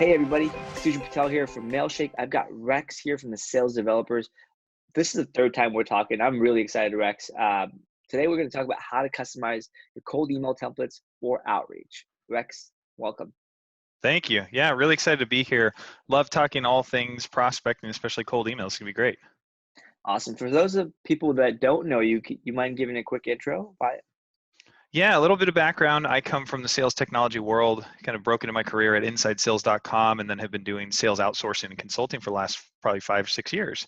Hey everybody, Sujan Patel here from Mailshake. I've got Rex here from the Sales Developers. This is the third time we're talking. I'm really excited, Rex. Today we're going to talk about how to customize your cold email templates for outreach. Rex, welcome. Thank you. Yeah, really excited to be here. Love talking all things prospecting, especially cold emails. It's gonna be great. Awesome. For those of people that don't know you, you mind giving a quick intro? Yeah, a little bit of background. I come from the sales technology world, kind of broke into my career at InsideSales.com, and then have been doing sales outsourcing and consulting for the last probably 5 or 6 years.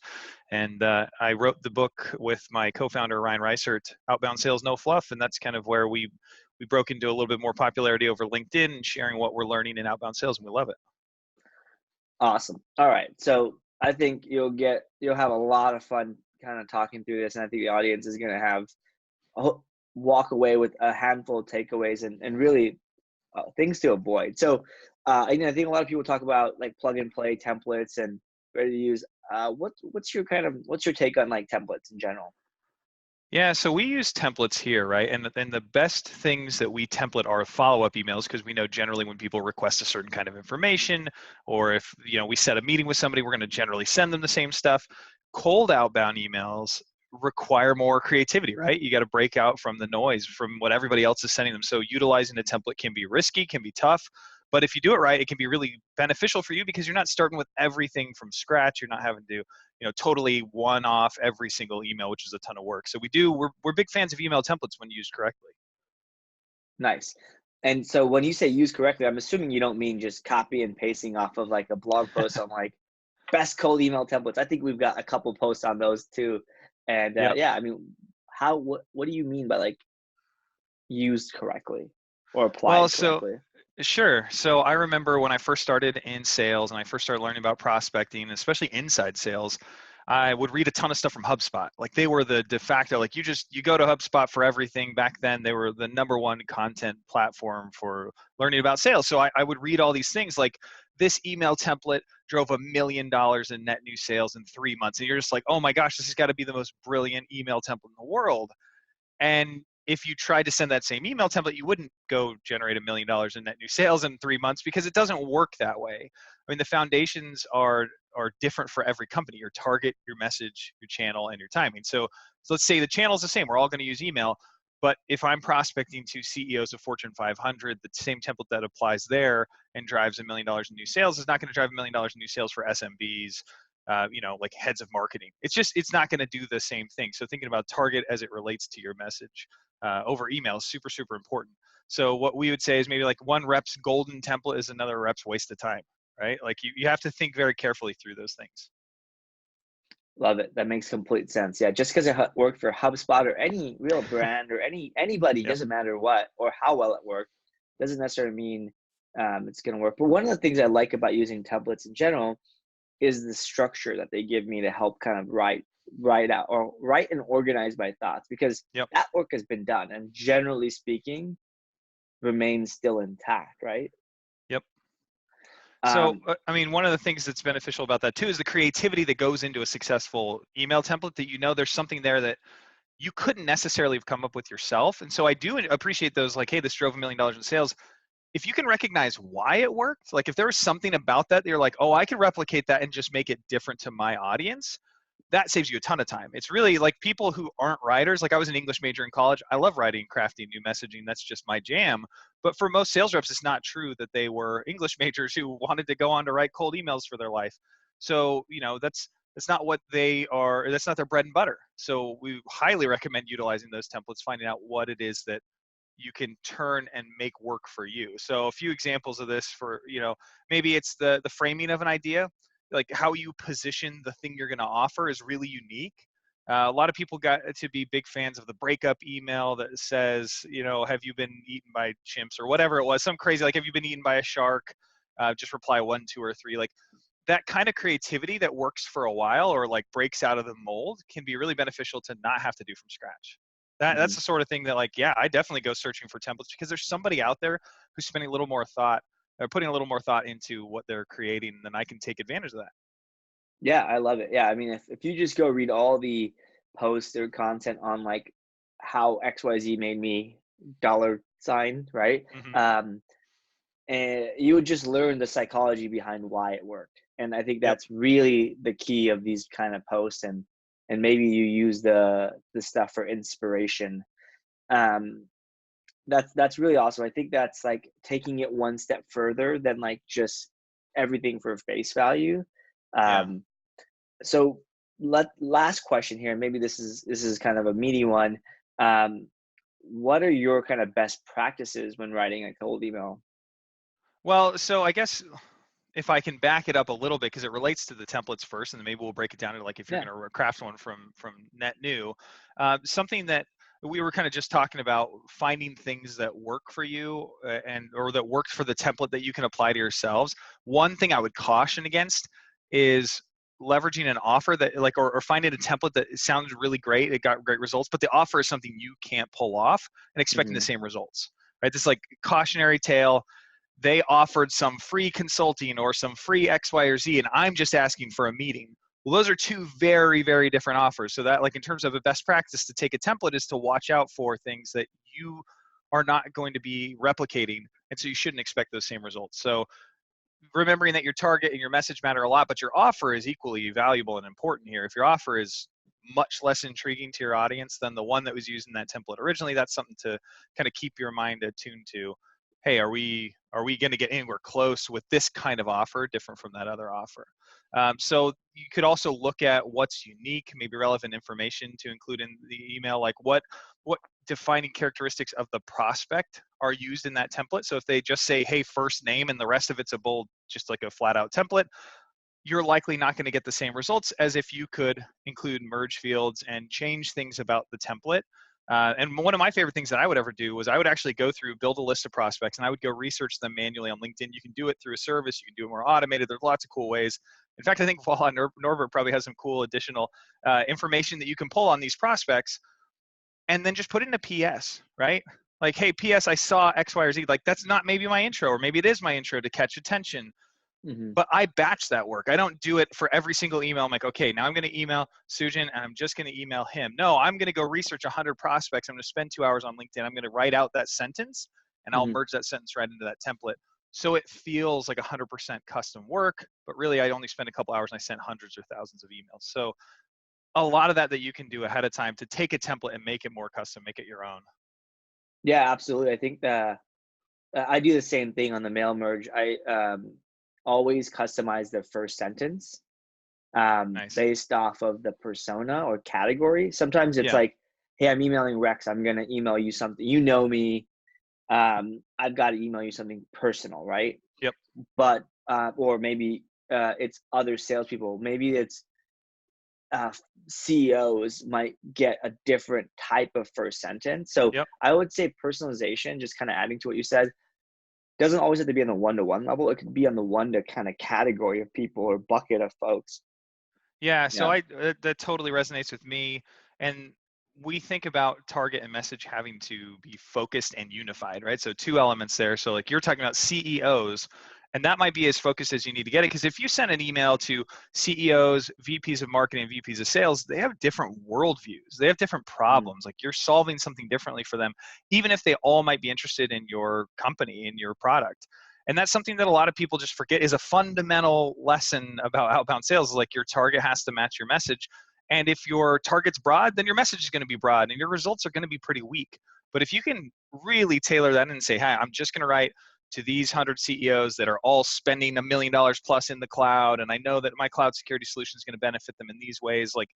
And I wrote the book with my co-founder Ryan Reisert, Outbound Sales No Fluff, and that's kind of where we broke into a little bit more popularity over LinkedIn and sharing what we're learning in outbound sales, and we love it. Awesome. All right. So I think you'll have a lot of fun kind of talking through this, and I think the audience is going to have walk away with a handful of takeaways and really things to avoid. So, I think a lot of people talk about like plug and play templates and ready to use. What's your take on like templates in general? Yeah, so we use templates here, right? And the best things that we template are follow-up emails because we know generally when people request a certain kind of information, or if we set a meeting with somebody, we're going to generally send them the same stuff. Cold outbound emails require more creativity, right? You got to break out from the noise from what everybody else is sending them. So utilizing a template can be risky, can be tough, but if you do it right, it can be really beneficial for you because you're not starting with everything from scratch. You're not having to totally one off every single email, which is a ton of work. So we're big fans of email templates when used correctly. Nice. And so when you say use correctly, I'm assuming you don't mean just copy and pasting off of like a blog post on like best cold email templates. I think we've got a couple posts on those too. And Yep. yeah, I mean, what do you mean by like used correctly or Well, applied so correctly? sure. So I remember when I first started in sales and I first started learning about prospecting, especially inside sales, I would read a ton of stuff from HubSpot. Like they were the de facto, like you go to HubSpot for everything. Back then, they were the number one content platform for learning about sales. So I would read all these things like this email template drove $1 million in net new sales in 3 months. And you're just like, oh my gosh, this has got to be the most brilliant email template in the world. And if you tried to send that same email template, you wouldn't go generate $1 million in net new sales in 3 months because it doesn't work that way. I mean, the foundations are different for every company: your target, your message, your channel, and your timing. So let's say the channel is the same. We're all going to use email. But if I'm prospecting to CEOs of Fortune 500, the same template that applies there and drives $1 million in new sales is not going to drive $1 million in new sales for SMBs, like heads of marketing. It's not going to do the same thing. So thinking about target as it relates to your message over email is super, super important. So what we would say is maybe like one rep's golden template is another rep's waste of time, right? Like you have to think very carefully through those things. Love it. That makes complete sense. Yeah, just because it worked for HubSpot or any real brand or anybody, Yep. doesn't matter what or how well it worked, doesn't necessarily mean it's going to work. But one of the things I like about using templates in general is the structure that they give me to help kind of write out or write and organize my thoughts, because Yep. that work has been done and generally speaking remains still intact, right? Yep. So, Um, I mean, one of the things that's beneficial about that too is the creativity that goes into a successful email template, that there's something there that you couldn't necessarily have come up with yourself. And so I do appreciate those, like, hey, this drove $1 million in sales. If you can recognize why it worked, like if there was something about that you're like, oh, I can replicate that and just make it different to my audience, that saves you a ton of time. It's really like people who aren't writers. Like I was an English major in college. I love writing, crafting new messaging. That's just my jam. But for most sales reps, it's not true that they were English majors who wanted to go on to write cold emails for their life. So, that's not what they are. That's not their bread and butter. So we highly recommend utilizing those templates, finding out what it is that you can turn and make work for you. So a few examples of this for, maybe it's the framing of an idea, like how you position the thing you're going to offer is really unique. A lot of people got to be big fans of the breakup email that says, have you been eaten by chimps or whatever it was, some crazy, like, have you been eaten by a shark? Just reply 1, 2, or 3. Like that kind of creativity that works for a while or like breaks out of the mold can be really beneficial to not have to do from scratch. That's mhm. the sort of thing that, like, yeah, I definitely go searching for templates because there's somebody out there who's spending a little more thought or putting a little more thought into what they're creating, and then I can take advantage of that. Yeah, I love it. Yeah, I mean, if you just go read all the posts or content on like how XYZ made me dollar sign, right? Hmm. Um, and you would just learn the psychology behind why it worked. And I think Yep. that's really the key of these kind of posts, and maybe you use the stuff for inspiration. Um, that's really awesome. I think that's like taking it one step further than like just everything for face value. Yeah. Um, so last question here, maybe this is kind of a meaty one. Um, what are your kind of best practices when writing a cold email? Well, so I guess if I can back it up a little bit, because it relates to the templates first, and then maybe we'll break it down to like if you're Yeah. going to craft one from net new, something that we were kind of just talking about, finding things that work for you and or that works for the template that you can apply to yourselves. One thing I would caution against is leveraging an offer that like or finding a template that sounds really great, it got great results, but the offer is something you can't pull off and expecting the Hmm. same results, right? This like cautionary tale, they offered some free consulting or some free X, Y, or Z, and I'm just asking for a meeting. Well, those are two very, very different offers. So that, like, in terms of a best practice to take a template is to watch out for things that you are not going to be replicating, and so you shouldn't expect those same results. So remembering that your target and your message matter a lot, but your offer is equally valuable and important here. If your offer is much less intriguing to your audience than the one that was used in that template originally, that's something to kind of keep your mind attuned to. Hey, are we going to get anywhere close with this kind of offer different from that other offer? So you could also look at what's unique, maybe relevant information to include in the email, like what defining characteristics of the prospect are used in that template. So if they just say, hey, first name, and the rest of it's a bold, just like a flat out template, you're likely not going to get the same results as if you could include merge fields and change things about the template. And one of my favorite things that I would ever do was I would actually go through, build a list of prospects, and I would go research them manually on LinkedIn. You can do it through a service, you can do it more automated. There's lots of cool ways. In fact, I think Norbert probably has some cool additional information that you can pull on these prospects, and then just put in a PS, right? Like, hey, PS, I saw X, Y, or Z. Like, that's not maybe my intro, or maybe it is my intro to catch attention. Hmm. But I batch that work. I don't do it for every single email. I'm like, okay, now I'm going to email Sujin and I'm just going to email him. No, I'm going to go research 100 prospects. I'm going to spend 2 hours on LinkedIn. I'm going to write out that sentence and I'll Hmm. merge that sentence right into that template. So it feels like 100% custom work, but really I only spent a couple hours and I sent hundreds or thousands of emails. So a lot of that you can do ahead of time to take a template and make it more custom, make it your own. Yeah, absolutely. I think that I do the same thing on the mail merge. I always customize the first sentence Nice. based off of the persona or category. Sometimes it's Yeah. like, hey, I'm emailing Rex. I'm gonna email you something. You know me. I've got to email you something personal, right? Yep. But or maybe it's other salespeople. Maybe it's uh, CEOs might get a different type of first sentence. So Yep. I would say personalization, just kind of adding to what you said, doesn't always have to be on the one-to-one level. It could be on the one to kind of category of people or bucket of folks. Yeah, so Yeah. that totally resonates with me. And we think about target and message having to be focused and unified, right? So two elements there. So like you're talking about CEOs, and that might be as focused as you need to get it. Because if you send an email to CEOs, VPs of marketing, VPs of sales, they have different worldviews. They have different Mhm. problems. Like you're solving something differently for them, even if they all might be interested in your company, in your product. And that's something that a lot of people just forget is a fundamental lesson about outbound sales is like your target has to match your message. And if your target's broad, then your message is going to be broad and your results are going to be pretty weak. But if you can really tailor that and say, hey, I'm just going to write to these 100 CEOs that are all spending $1 million plus in the cloud, and I know that my cloud security solution is going to benefit them in these ways, like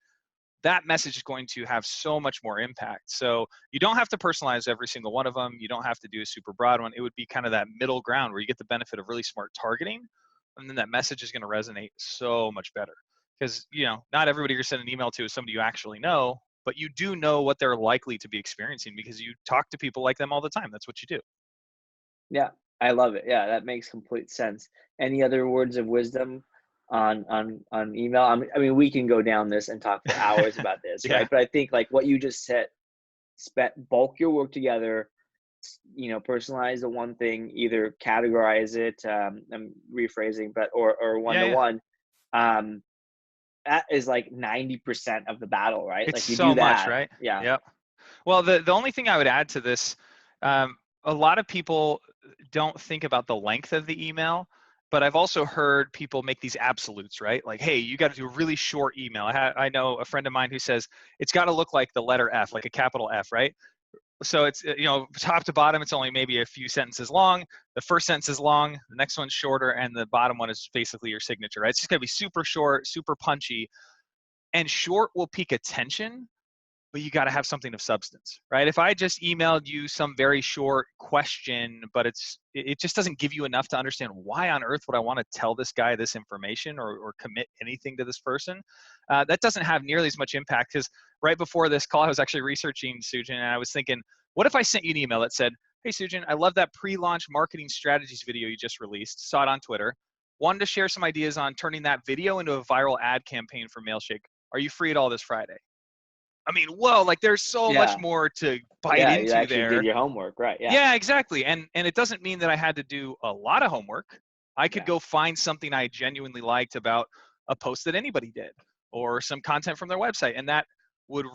that message is going to have so much more impact. So you don't have to personalize every single one of them. You don't have to do a super broad one. It would be kind of that middle ground where you get the benefit of really smart targeting. And then that message is going to resonate so much better. Because, not everybody you're sending an email to is somebody you actually know, but you do know what they're likely to be experiencing because you talk to people like them all the time. That's what you do. Yeah, I love it. Yeah, that makes complete sense. Any other words of wisdom on email? I mean, we can go down this and talk for hours about this, Yeah. right? But I think like what you just said, bulk your work together. Personalize the one thing, either categorize it. I'm rephrasing, but or one Yeah. to Yeah. one. Um, that is like 90% of the battle, right? It's Like you do so much, that, right? yeah. Yep. Well, the only thing I would add to this, a lot of people don't think about the length of the email, but I've also heard people make these absolutes, right? Like, hey, you got to do a really short email. I know a friend of mine who says it's got to look like the letter F, like a capital F, right? So it's, top to bottom, it's only maybe a few sentences long. The first sentence is long, the next one's shorter, and the bottom one is basically your signature, right? It's just going to be super short, super punchy, and short will pique attention, but you got to have something of substance, right? If I just emailed you some very short question, but it just doesn't give you enough to understand why on earth would I want to tell this guy this information, or commit anything to this person, that doesn't have nearly as much impact. Because right before this call, I was actually researching Sujin, and I was thinking, what if I sent you an email that said, hey Sujin, I love that pre-launch marketing strategies video you just released, saw it on Twitter, wanted to share some ideas on turning that video into a viral ad campaign for Mailshake. Are you free at all this Friday? I mean, whoa, like there's so much Yeah. more to bite Yeah. You into actually did there. your homework. Right. Yeah. Yeah, exactly. And it doesn't mean that I had to do a lot of homework. I could Yeah. go find something I genuinely liked about a post that anybody did, or some content from their website, and that would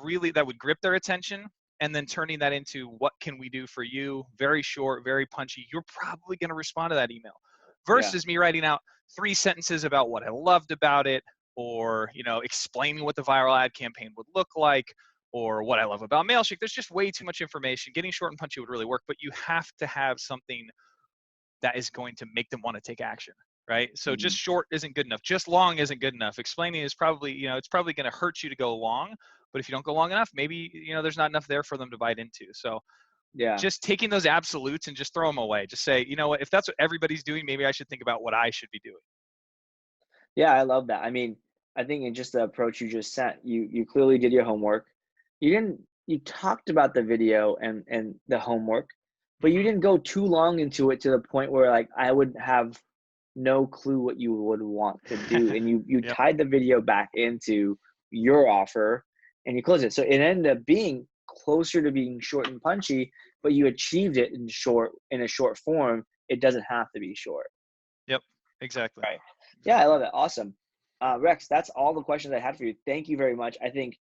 grip their attention. And then turning that into, what can we do for you? Very short, very punchy. You're probably going to respond to that email, Yeah. versus me writing out 3 sentences about what I loved about it, or explaining what the viral ad campaign would look like, or what I love about Mailshake. There's just way too much information. Getting short and punchy would really work, but you have to have something that is going to make them want to take action, right? So just Mhm. short isn't good enough. Just long isn't good enough. Explaining is probably, it's probably going to hurt you to go long, but if you don't go long enough, maybe, there's not enough there for them to bite into. So Yeah. just taking those absolutes and just throw them away. Just say, you know what, if that's what everybody's doing, maybe I should think about what I should be doing. Yeah, I love that. I mean, I think in just the approach you just sent, you clearly did your homework. You talked about the video and the homework, but you Hmm. didn't go too long into it to the point where like I would have no clue what you would want to do. And you Yep. tied the video back into your offer and you closed it. So it ended up being closer to being short and punchy, but you achieved it in a short form. It doesn't have to be short. Yep. Exactly. Right. Yeah, I Exactly. love it. Awesome. Rex, that's all the questions I had for you. Thank you very much. I think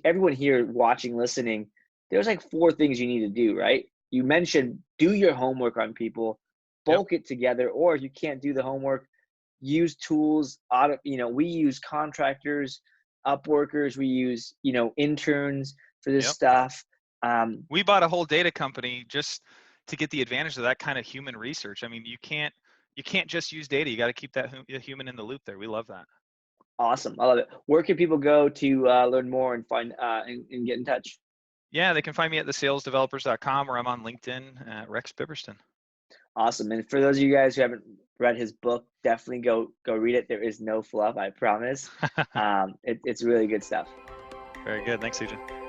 everyone here watching, listening, there's like four things you need to do, right? You mentioned do your homework on people, Yep. bulk it together, or if you can't do the homework, use tools. We use contractors, Upworkers, we use, interns for this Yep. stuff. We bought a whole data company just to get the advantage of that kind of human research. I mean, you can't just use data. You got to keep that human in the loop there. We love that. Awesome. I love it. Where can people go to learn more and find and get in touch? Yeah, they can find me at thesalesdevelopers.com, or I'm on LinkedIn at Rex Biberston. Awesome. And for those of you guys who haven't read his book, definitely go read it. There is no fluff, I promise. It's really good stuff. Very good. Thanks, Sujan.